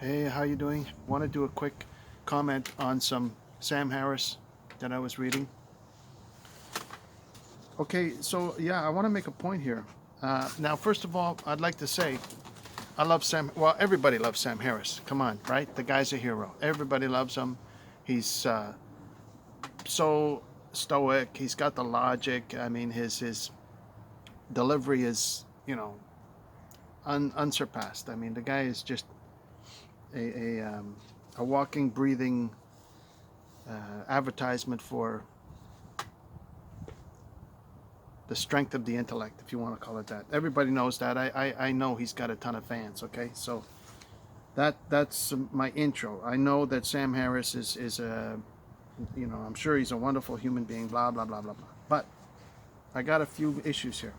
Hey, how you doing? Want to do a quick comment on some Sam Harris that I was reading. Okay, so yeah, I want to make a point here. Now, first of all, I'd like to say I love Sam. Well, everybody loves Sam Harris. Come on, right? The guy's a hero. Everybody loves him. He's so stoic. He's got the logic. I mean, his delivery is unsurpassed. I mean, the guy is just a walking, breathing advertisement for the strength of the intellect, if you want to call it that. Everybody knows that. I know he's got a ton of fans. Okay, so that's my intro. I know that Sam Harris is a, I'm sure he's a wonderful human being. Blah blah blah blah blah. But I got a few issues here.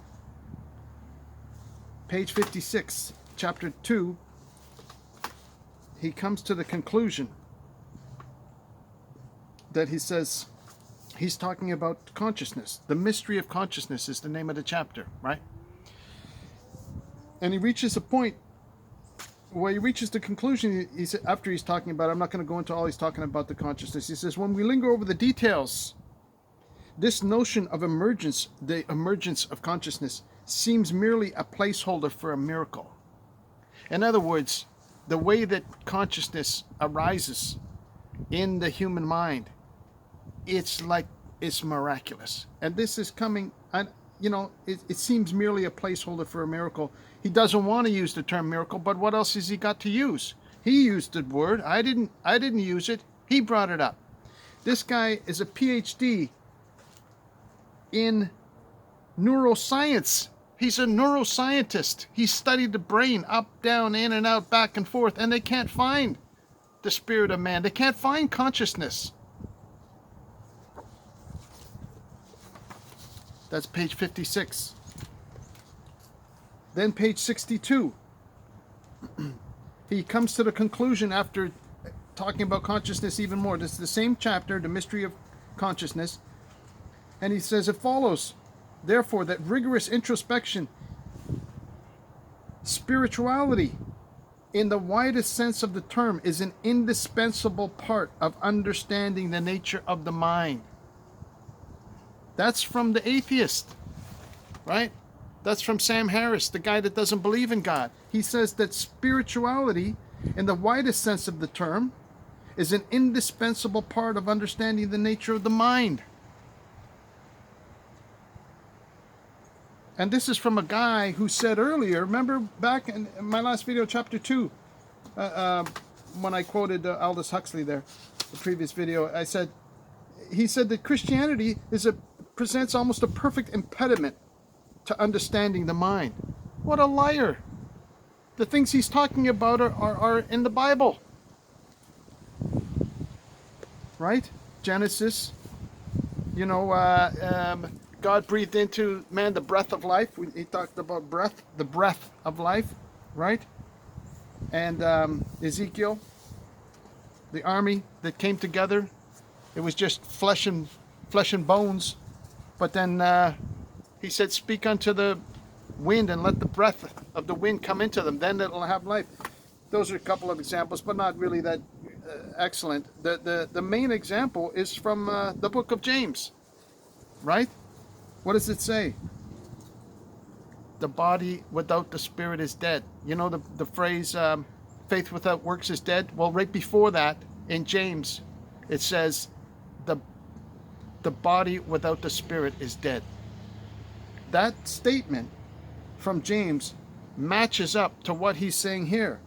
Page 56, chapter 2. He comes to the conclusion that he says he's talking about consciousness. The mystery of consciousness is the name of the chapter, right? And he reaches a point where he reaches the conclusion. He said, after he's talking about, I'm not going to go into all he's talking about the consciousness. He says, when we linger over the details, this notion of emergence, the emergence of consciousness, seems merely a placeholder for a miracle. In other words, the way that consciousness arises in the human mind, it's miraculous. And this is coming, and it seems merely a placeholder for a miracle. He doesn't want to use the term miracle, but what else has he got to use? He used the word. I didn't use it. He brought it up. This guy is a PhD in neuroscience. He's a neuroscientist. He studied the brain up, down, in and out, back and forth, and they can't find the spirit of man. They can't find consciousness. That's page 56. Then page 62. He comes to the conclusion after talking about consciousness even more. This is the same chapter, the mystery of consciousness. And he says it follows, therefore, that rigorous introspection, spirituality, in the widest sense of the term, is an indispensable part of understanding the nature of the mind. That's from the atheist, right? That's from Sam Harris, the guy that doesn't believe in God. He says that spirituality, in the widest sense of the term, is an indispensable part of understanding the nature of the mind. And this is from a guy who said earlier, remember back in my last video, chapter 2, when I quoted Aldous Huxley there, the previous video, he said that Christianity presents almost a perfect impediment to understanding the mind. What a liar. The things he's talking about are in the Bible. Right? Genesis, God breathed into man the breath of life. He talked about breath, the breath of life, right? And Ezekiel, the army that came together, it was just flesh and bones. But then he said, speak unto the wind and let the breath of the wind come into them. Then it'll have life. Those are a couple of examples, but not really that excellent. The main example is from the book of James, right? What does it say? The body without the spirit is dead. You know the phrase, faith without works is dead? Well, right before that, in James, it says, the body without the spirit is dead. That statement from James matches up to what he's saying here.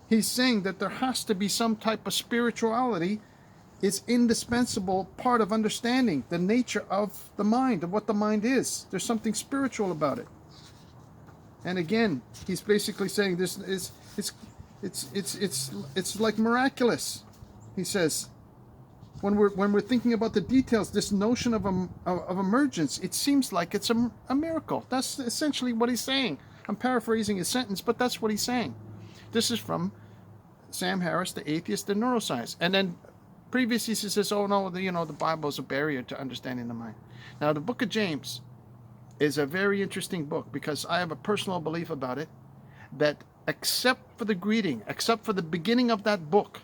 He's saying that there has to be some type of spirituality. It's indispensable part of understanding the nature of the mind, of what the mind is. There's something spiritual about it. And again, he's basically saying this is it's like miraculous. He says, when we're thinking about the details, this notion of emergence, it seems like it's a miracle. That's essentially what he's saying. I'm paraphrasing his sentence, but that's what he's saying. This is from Sam Harris, the atheist in neuroscience. And then previously he says, oh no, the Bible is a barrier to understanding the mind. Now the book of James is a very interesting book because I have a personal belief about it that except for the greeting, except for the beginning of that book,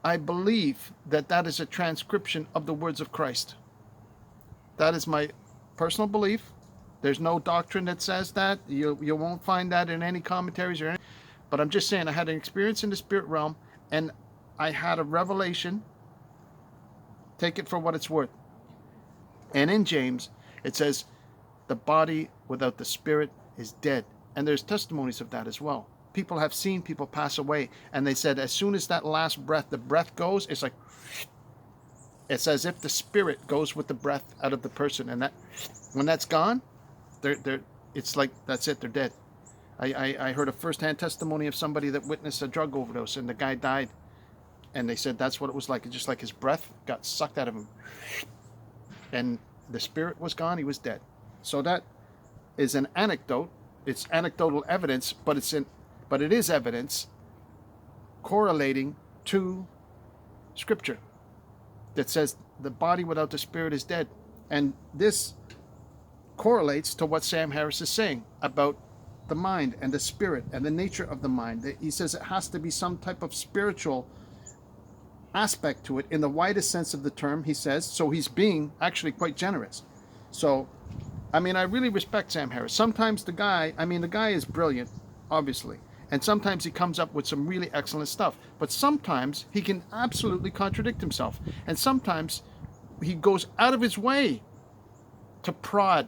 I believe that that is a transcription of the words of Christ. That is my personal belief. There's no doctrine that says that. You won't find that in any commentaries or anything. But I'm just saying, I had an experience in the spirit realm, and I had a revelation. Take it for what it's worth. And in James, it says, the body without the spirit is dead. And there's testimonies of that as well. People have seen people pass away, and they said as soon as that last breath, the breath goes, it's like, it's as if the spirit goes with the breath out of the person, and that when that's gone, it's like that's it, they're dead. I heard a first-hand testimony of somebody that witnessed a drug overdose, and the guy died, and they said that's what it was like. It's just like his breath got sucked out of him, and the spirit was gone. He was dead. So that is an anecdote. It's anecdotal evidence, but it is evidence correlating to Scripture that says the body without the spirit is dead. And this correlates to what Sam Harris is saying about the mind and the spirit and the nature of the mind. He says it has to be some type of spiritual aspect to it in the widest sense of the term, he says. So he's being actually quite generous. So, I mean, I really respect Sam Harris. Sometimes the guy is brilliant, obviously. And sometimes he comes up with some really excellent stuff. But sometimes he can absolutely contradict himself. And sometimes he goes out of his way to prod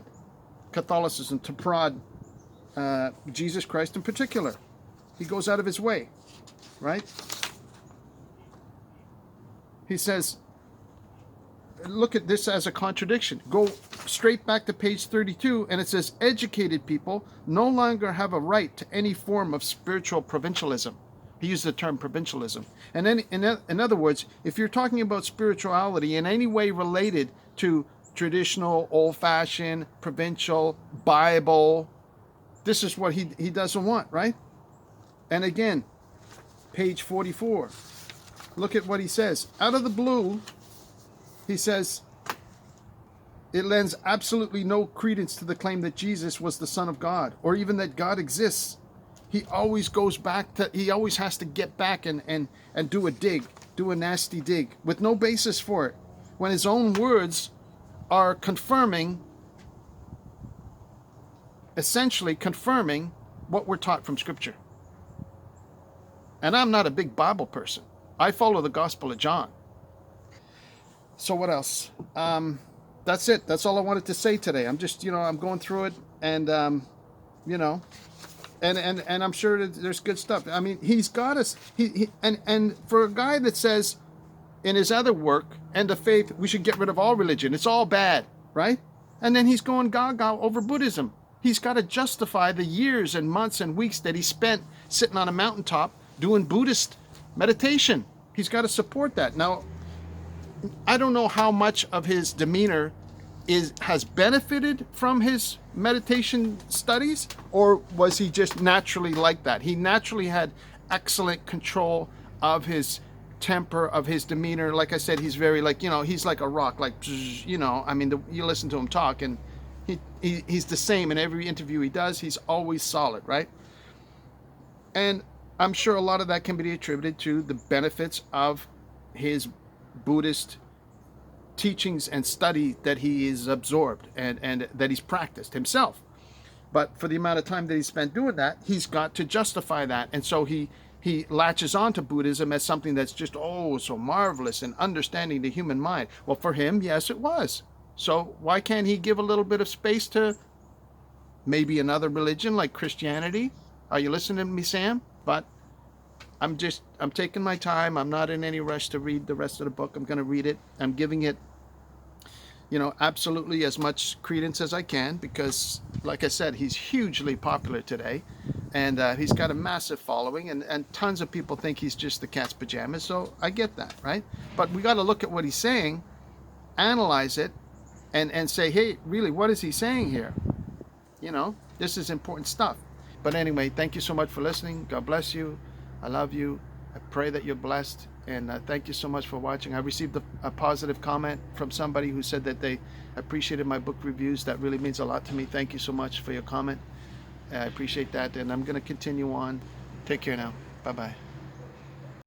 Catholicism, to prod Jesus Christ in particular. He goes out of his way, right? He says, look at this as a contradiction. Go straight back to page 32, and it says, educated people no longer have a right to any form of spiritual provincialism. He used the term provincialism. And then, in other words, if you're talking about spirituality in any way related to traditional, old-fashioned, provincial, Bible, this is what he doesn't want, right? And again, page 44. Look at what he says. Out of the blue, he says, it lends absolutely no credence to the claim that Jesus was the Son of God, or even that God exists. He always goes back to, he always has to get back and do a dig, do a nasty dig, with no basis for it, when his own words are confirming, essentially confirming what we're taught from Scripture. And I'm not a big Bible person. I follow the Gospel of John. So what else? That's it. That's all I wanted to say today. I'm just, I'm going through it, and and I'm sure that there's good stuff. I mean, he's got us. And for a guy that says in his other work, End of Faith, we should get rid of all religion. It's all bad, right? And then he's going gaga over Buddhism. He's got to justify the years and months and weeks that he spent sitting on a mountaintop doing Buddhist meditation. He's got to support that. Now, I don't know how much of his demeanor has benefited from his meditation studies, or was he just naturally like that? He naturally had excellent control of his temper, of his demeanor. Like I said, he's very he's like a rock, you listen to him talk, and he's the same in every interview he does. He's always solid, right? And I'm sure a lot of that can be attributed to the benefits of his Buddhist teachings and study that he is absorbed and that he's practiced himself. But for the amount of time that he spent doing that, he's got to justify that. And so he latches on to Buddhism as something that's just, so marvelous and understanding the human mind. Well, for him, yes, it was. So why can't he give a little bit of space to maybe another religion like Christianity? Are you listening to me, Sam? But I'm taking my time. I'm not in any rush to read the rest of the book. I'm going to read it. I'm giving it, absolutely as much credence as I can, because, like I said, he's hugely popular today, and he's got a massive following, and tons of people think he's just the cat's pajamas. So I get that, right? But we got to look at what he's saying, analyze it, and say, hey, really, what is he saying here? This is important stuff. But anyway, thank you so much for listening. God bless you. I love you. I pray that you're blessed. And thank you so much for watching. I received a positive comment from somebody who said that they appreciated my book reviews. That really means a lot to me. Thank you so much for your comment. I appreciate that, and I'm going to continue on. Take care now. Bye-bye.